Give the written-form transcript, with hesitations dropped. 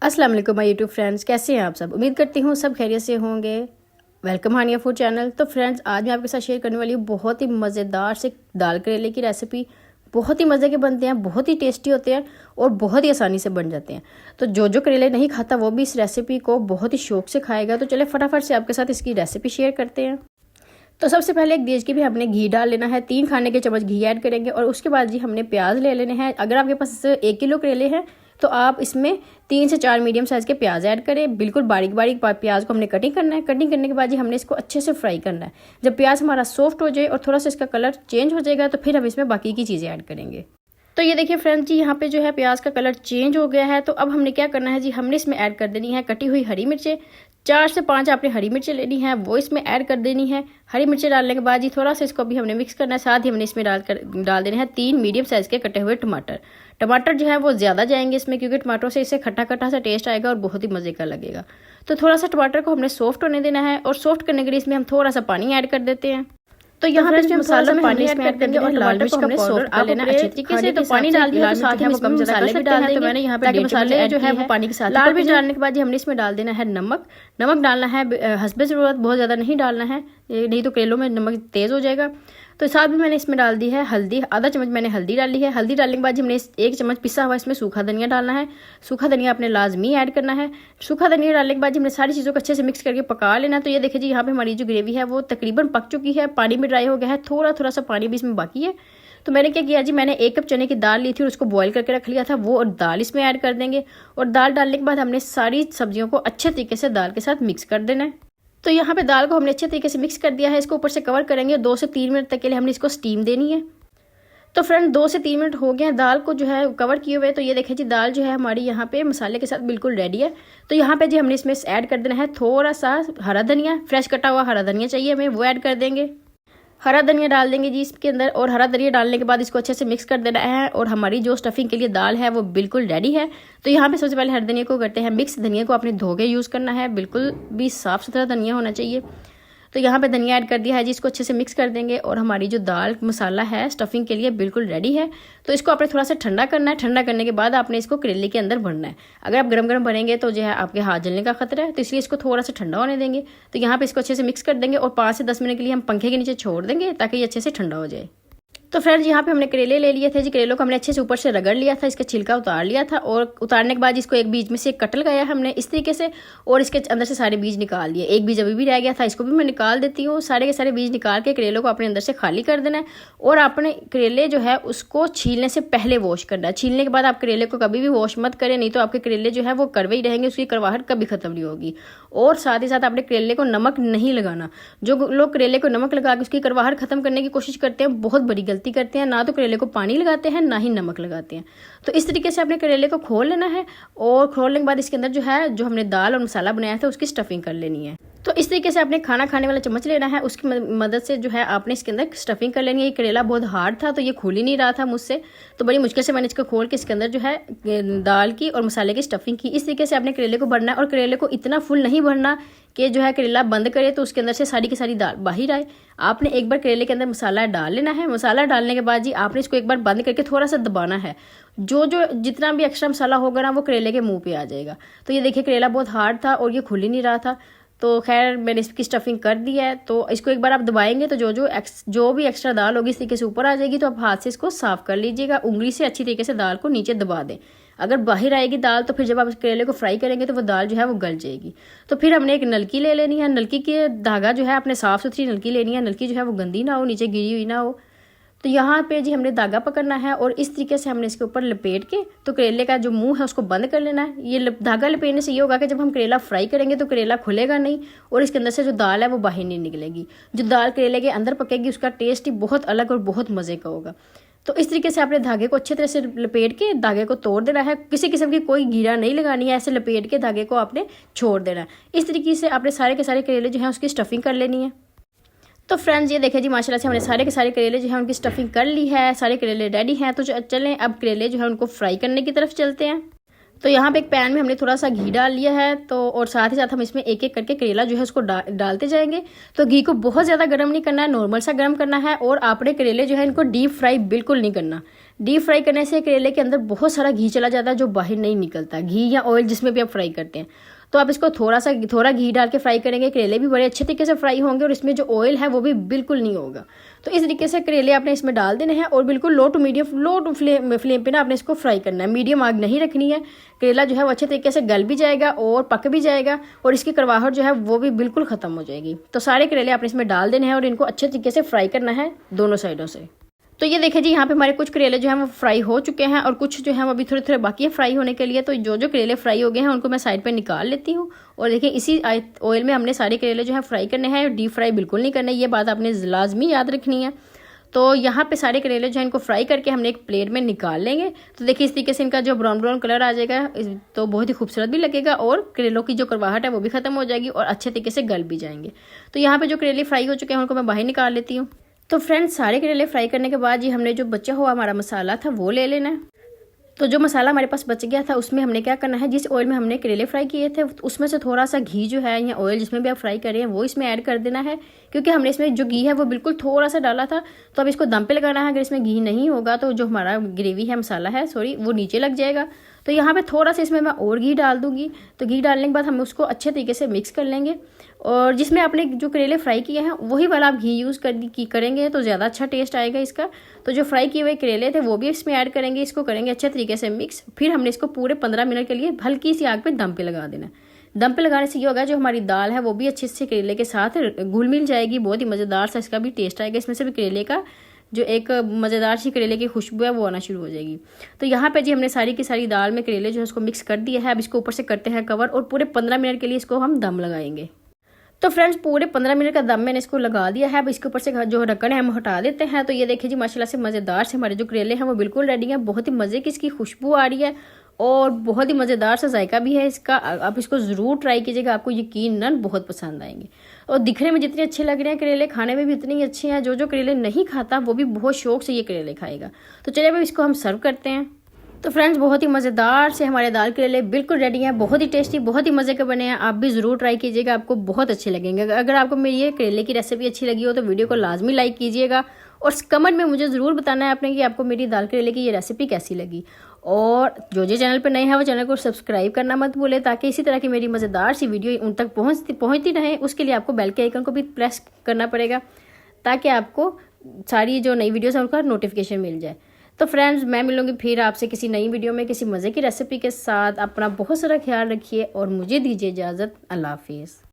अस्सलाम वालेकुम my YouTube friends, कैसे हैं आप सब। उम्मीद करती हूँ सब खैरियत से होंगे। वेलकम हानिया फूड चैनल। तो फ्रेंड्स, आज मैं आपके साथ शेयर करने वाली हूँ बहुत ही मज़ेदार से दाल करेले की रेसिपी। बहुत ही मज़े के बनते हैं, बहुत ही टेस्टी होते हैं और बहुत ही आसानी से बन जाते हैं। तो जो करेले नहीं खाता वो भी इस रेसिपी को बहुत ही शौक से खाएगा। तो चले फटाफट से आपके साथ इसकी रेसिपी शेयर करते हैं। तो सबसे पहले एक देश की भी हमने घी डाल लेना है। 3 खाने के चम्मच घी ऐड करेंगे और उसके बाद जी हमने प्याज ले लेने हैं। अगर आपके पास 1 किलो करेले हैं तो आप इसमें 3 से 4 मीडियम साइज़ के प्याज ऐड करें। बिल्कुल बारीक बारीक प्याज को हमने कटिंग करना है। कटिंग करने के बाद जी हमने इसको अच्छे से फ्राई करना है। जब प्याज हमारा सॉफ्ट हो जाए और थोड़ा सा इसका कलर चेंज हो जाएगा तो फिर हम इसमें बाकी की चीज़ें ऐड करेंगे। तो ये देखिए फ्रेंड्स जी, यहाँ पे जो है प्याज का कलर चेंज हो गया है। तो अब हमने क्या करना है जी, हमने इसमें ऐड कर देनी है कटी हुई हरी मिर्चें। 4 से 5 आपने हरी मिर्चें लेनी है, वो इसमें ऐड कर देनी है। हरी मिर्चें डालने के बाद जी थोड़ा सा इसको भी हमने मिक्स करना है। साथ ही हमने इसमें डाल देने हैं 3 मीडियम साइज़ के कटे हुए टमाटर। टमाटर जो है वो ज़्यादा जाएंगे इसमें, क्योंकि टमाटरों से इससे खट्टा खट्टा सा टेस्ट आएगा और बहुत ही मज़े का लगेगा। तो थोड़ा सा टमाटर को हमने सॉफ्ट होने देना है और सॉफ्ट करने के लिए इसमें हम थोड़ा सा पानी ऐड कर देते हैं। तो यहाँ पे मसाला में पानी इसमें ऐड करेंगे और लाल मिर्च का पाउडर कर लेना अच्छे तरीके से। तो पानी डाल दिया तो साथ ही हम मसाले भी डाल देंगे। तो मैंने यहाँ पे मसाले जो है वो पानी के साथ लाल मिर्च डालने के बाद हमने इसमें डाल देना है नमक। नमक डालना है हस्बे ज़रूरत, बहुत ज़्यादा नहीं डालना है, नहीं तो करेलों में नमक तेज़ हो जाएगा। तो साथ में मैंने इसमें डाल दी है हल्दी, आधा चम्मच मैंने हल्दी डाली है। हल्दी डालने के बाद हमने 1 चम्मच पिसा हुआ इसमें सूखा धनिया डालना है। सूखा धनिया आपने लाजमी ऐड करना है। सूखा धनिया डालने के बाद हमने सारी चीज़ों को अच्छे से मिक्स करके पका लेना। तो ये देखिए जी, यहाँ पे हमारी जो ग्रेवी है वो तकरीबन पक चुकी है। पानी भी ड्राई हो गया है, थोड़ा सा पानी भी इसमें बाकी है। तो मैंने क्या किया जी, मैंने 1 कप चने की दाल ली थी और उसको बॉईल करके रख लिया था, वो और दाल इसमें ऐड कर देंगे। और दाल डालने के बाद हमने सारी सब्जियों को अच्छे तरीके से दाल के साथ मिक्स कर देना है। तो यहाँ पे दाल को हमने अच्छे तरीके से मिक्स कर दिया है। इसको ऊपर से कवर करेंगे 2 से 3 मिनट तक के लिए हमने इसको स्टीम देनी है। तो फ्रेंड 2 से 3 मिनट हो गए हैं दाल को जो है कवर किए हुए। तो ये देखिए जी, दाल जो है हमारी यहाँ पे मसाले के साथ बिल्कुल रेडी है। तो यहाँ पे जी हमने इसमें ऐड कर देना है थोड़ा सा हरा धनिया, फ्रेश कटा हुआ हरा धनिया चाहिए हमें, वो ऐड कर देंगे। हरा धनिया डाल देंगे जी इसके अंदर और हरा धनिया डालने के बाद इसको अच्छे से मिक्स कर देना है। और हमारी जो स्टफिंग के लिए दाल है वो बिल्कुल रेडी है। तो यहाँ पे सबसे पहले हरा धनिया को करते हैं मिक्स। धनिया को आपने धो के यूज़ करना है, बिल्कुल भी साफ़ सुथरा धनिया होना चाहिए। तो यहाँ पे धनिया ऐड कर दिया है जी, इसको अच्छे से मिक्स कर देंगे। और हमारी जो दाल मसाला है स्टफिंग के लिए बिल्कुल रेडी है। तो इसको आपने थोड़ा सा ठंडा करना है। ठंडा करने के बाद आपने इसको करेले के अंदर भरना है। अगर आप गरम गरम भरेंगे तो जो है आपके हाथ जलने का खतरा है, तो इसलिए इसको थोड़ा सा ठंडा होने देंगे। तो यहाँ पे इसको अच्छे से मिक्स कर देंगे और 5 से 10 मिनट के लिए हम पंखे के नीचे छोड़ देंगे ताकि ये अच्छे से ठंडा हो जाए। तो फ्रेंड्स, यहाँ पे हमने करेले ले लिए थे जी। करेलों को हमने अच्छे से ऊपर से रगड़ लिया था, इसका छिलका उतार लिया था। और उतारने के बाद इसको एक बीज में से कट लगाया हमने इस तरीके से और इसके अंदर से सारे बीज निकाल लिए। एक बीज अभी भी रह गया था, इसको भी मैं निकाल देती हूँ। सारे के सारे बीज निकाल के करेलों को अपने अंदर से खाली कर देना है। और आपने करेले जो है उसको छीलने से पहले वॉश करना है। छीलने के बाद आप करेले को कभी भी वॉश मत करें, नहीं तो आपके करेले जो है वो कड़वे ही रहेंगे, उसकी कड़वाहट कभी खत्म नहीं होगी। और साथ ही साथ आपने करेले को नमक नहीं लगाना। जो लोग करेले को नमक लगा के उसकी कड़वाहट खत्म करने की कोशिश करते हैं बहुत बड़ी गलती करते हैं। ना तो करेले को पानी लगाते हैं ना ही नमक लगाते हैं। तो इस तरीके से आपने करेले को खोल लेना है और खोलने के बाद इसके अंदर जो है जो हमने दाल और मसाला बनाया था उसकी स्टफिंग कर लेनी है। तो इस तरीके से आपने खाना खाने वाला चम्मच लेना है, उसकी मदद से जो है आपने इसके अंदर स्टफिंग कर लेनी है। ये करेला बहुत हार्ड था तो ये खुल ही नहीं रहा था मुझसे, तो बड़ी मुश्किल से मैंने इसको खोल के इसके अंदर जो है दाल की और मसाले की स्टफिंग की। इस तरीके से आपने करेले को भरना है और करेले को इतना फुल नहीं भरना कि जो है करेला बंद करे तो उसके अंदर से सारी की सारी दाल बाहर आए। आपने एक बार करेले के अंदर मसाला डाल लेना है। मसाला डालने के बाद जी आपने इसको एक बार बंद करके थोड़ा सा दबाना है। जो जितना भी एक्स्ट्रा मसाला होगा ना वो करेले के मुंह पे आ जाएगा। तो ये देखिए करेला बहुत हार्ड था और ये खुल ही नहीं रहा था। तो खैर मैंने इसकी स्टफिंग कर दी है। तो इसको एक बार आप दबाएंगे तो जो भी एक्स्ट्रा दाल होगी इस तरीके से ऊपर आ जाएगी। तो आप हाथ से इसको साफ कर लीजिएगा, उंगली से अच्छी तरीके से दाल को नीचे दबा दें। अगर बाहर आएगी दाल तो फिर जब आप करेले को फ्राई करेंगे तो वो दाल जो है वो गल जाएगी। तो फिर हमने एक नलकी ले लेनी है। नलकी के धागा जो है अपने साफ सुथरी नलकी लेनी है। नलकी जो है वो गंदी ना हो, नीचे गिरी हुई ना हो। तो यहाँ पे जी हमने धागा पकड़ना है और इस तरीके से हमने इसके ऊपर लपेट के तो करेले का जो मुंह है उसको बंद कर लेना है। ये धागा लपेटने से ये होगा कि जब हम करेला फ्राई करेंगे तो करेला खुलेगा नहीं और इसके अंदर से जो दाल है वो बाहर नहीं निकलेगी। जो दाल करेले के अंदर पकेगी उसका टेस्ट ही बहुत अलग और बहुत मज़े का होगा। तो इस तरीके से आपने धागे को अच्छे तरह से लपेट के धागे को तोड़ देना है। किसी किस्म की कोई घेरा नहीं लगानी है, ऐसे लपेट के धागे को आपने छोड़ देना है। इस तरीके से आपने सारे के सारे करेले जो है उसकी स्टफिंग कर लेनी है। तो फ्रेंड्स ये देखिए जी, माशाल्लाह से हमने सारे के सारे करेले जो है उनकी स्टफिंग कर ली है। सारे करेले रेडी हैं। तो चलें अब करेले जो है उनको फ्राई करने की तरफ चलते हैं। तो यहाँ पे एक पैन में हमने थोड़ा सा घी डाल लिया है, तो और साथ ही साथ हम इसमें एक एक करके करेला जो है उसको डालते जाएंगे। तो घी को बहुत ज़्यादा गर्म नहीं करना है, नॉर्मल सा गर्म करना है। और आपने करेले जो है इनको डीप फ्राई बिल्कुल नहीं करना। डीप फ्राई करने से करेले के अंदर बहुत सारा घी चला जाता है जो बाहर नहीं निकलता, घी या ऑयल जिसमें भी आप फ्राई करते हैं। तो आप इसको थोड़ा घी डाल के फ्राई करेंगे, करेले भी बड़े अच्छे तरीके से फ्राई होंगे और इसमें जो ऑयल है वो भी बिल्कुल नहीं होगा। तो इस तरीके से करेले आपने इसमें डाल देने हैं और बिल्कुल लो टू फ्लेम पे ना आपने इसको फ्राई करना है, मीडियम आग नहीं रखनी है। करेला जो है वो अच्छे तरीके से गल भी जाएगा और पक भी जाएगा और इसकी कड़वाहट जो है वो भी बिल्कुल खत्म हो जाएगी। तो सारे करेले आपने इसमें डाल देने हैं और इनको अच्छे तरीके से फ्राई करना है दोनों साइडों से। तो ये देखिए जी, यहाँ पे हमारे कुछ करेले जो हैं वो फ्राई हो चुके हैं और कुछ जो हैं वो अभी थोड़े थोड़े बाकी है फ्राई होने के लिए। तो जो करेले फ्राई हो गए हैं उनको मैं साइड पे निकाल लेती हूँ। और देखिए इसी ऑयल में हमने सारे करेले जो है फ्राई करने हैं, डीप फ्राई बिल्कुल नहीं करना है, ये बात आपने लाजमी याद रखनी है। तो यहाँ पे सारे करेले जो है इनको फ्राई करके हमने एक प्लेट में निकाल लेंगे। तो देखिए इस तरीके से इनका जो ब्राउन कलर आ जाएगा तो बहुत ही खूबसूरत भी लगेगा और करेलों की जो कड़वाहट है वो भी खत्म हो जाएगी और अच्छे तरीके से गल भी जाएंगे। तो यहाँ पे जो करेले फ्राई हो चुके हैं उनको मैं बाहर निकाल लेती हूँ। तो फ्रेंड्स, सारे करेले फ्राई करने के बाद जी हमने जो बचा हुआ हमारा मसाला था वो ले लेना है। तो जो मसाला हमारे पास बच गया था उसमें हमने क्या करना है, जिस ऑयल में हमने करेले फ्राई किए थे उसमें से थोड़ा सा घी जो है या ऑयल जिसमें भी आप फ्राई कर रहे हैं वो इसमें ऐड कर देना है। क्योंकि हमने इसमें जो घी है वो बिल्कुल थोड़ा सा डाला था, तो अब इसको दम पे लगाना है। अगर इसमें घी नहीं होगा तो जो हमारा ग्रेवी है, मसाला है सॉरी, वो नीचे लग जाएगा। तो यहाँ पे थोड़ा सा इसमें मैं और घी डाल दूंगी। तो घी डालने के बाद हम उसको अच्छे तरीके से मिक्स कर लेंगे और जिसमें आपने जो करेले फ्राई किए हैं वही वाला आप घी यूज़ करेंगे तो ज़्यादा अच्छा टेस्ट आएगा इसका। तो जो फ्राई किए हुए करेले थे वो भी इसमें ऐड करेंगे, इसको करेंगे अच्छे तरीके से मिक्स। फिर हमने इसको पूरे 15 मिनट के लिए हल्की सी आग पे दम पे लगा देना। दम पे लगाने से ये होगा जो हमारी दाल है वो भी अच्छे से करेले के साथ घुल मिल जाएगी, बहुत ही मज़ेदार सा इसका भी टेस्ट आएगा। इसमें से भी करेले का जो एक मज़ेदार सी करेले की खुशबू है वो आना शुरू हो जाएगी। तो यहाँ पे जी हमने सारी की सारी दाल में करेले जो है उसको मिक्स कर दिया है। अब इसको ऊपर से करते हैं कवर और पूरे 15 मिनट के लिए इसको हम दम लगाएंगे। तो फ्रेंड्स, पूरे 15 मिनट का दम मैंने इसको लगा दिया है। अब इसके ऊपर से जो ढक्कन है हम हटा देते हैं। तो ये देखिए जी, माशाल्लाह से मज़ेदार से हमारे जो करेले हैं वो बिल्कुल रेडी हैं। बहुत ही मज़े की इसकी खुशबू आ रही है और बहुत ही मज़ेदार सा जायका भी है इसका। आप इसको ज़रूर ट्राई कीजिएगा, आपको यकीनन बहुत पसंद आएंगे। और दिखने में जितने अच्छे लग रहे हैं करेले, खाने में भी इतने ही अच्छे हैं। जो करेले नहीं खाता वो भी बहुत शौक से ये करेले खाएगा। तो चलिए अब इसको हम सर्व करते हैं। तो फ्रेंड्स, बहुत ही मज़ेदार से हमारे दाल करेले बिल्कुल रेडी हैं। बहुत ही टेस्टी, बहुत ही मज़े के बने हैं। आप भी ज़रूर ट्राई कीजिएगा, आपको बहुत अच्छे लगेंगे। अगर आपको मेरी ये करेले की रेसिपी अच्छी लगी हो तो वीडियो को लाजमी लाइक कीजिएगा और कमेंट में मुझे ज़रूर बताना है आपने कि आपको मेरी दाल करेले की ये रेसिपी कैसी लगी। और जो चैनल पर नए हैं वो चैनल को सब्सक्राइब करना मत भूलें, ताकि इसी तरह की मेरी मज़ेदार सी वीडियो उन तक पहुँचती रहे। उसके लिए आपको बेल के आइकन को भी प्रेस करना पड़ेगा ताकि आपको सारी जो नई वीडियोज़ हैं उनका नोटिफिकेशन मिल जाए। तो फ्रेंड्स, मैं मिलूंगी फिर आपसे किसी नई वीडियो में किसी मज़े की रेसिपी के साथ। अपना बहुत सारा ख्याल रखिए और मुझे दीजिए इजाज़त। अल्लाह हाफिज़।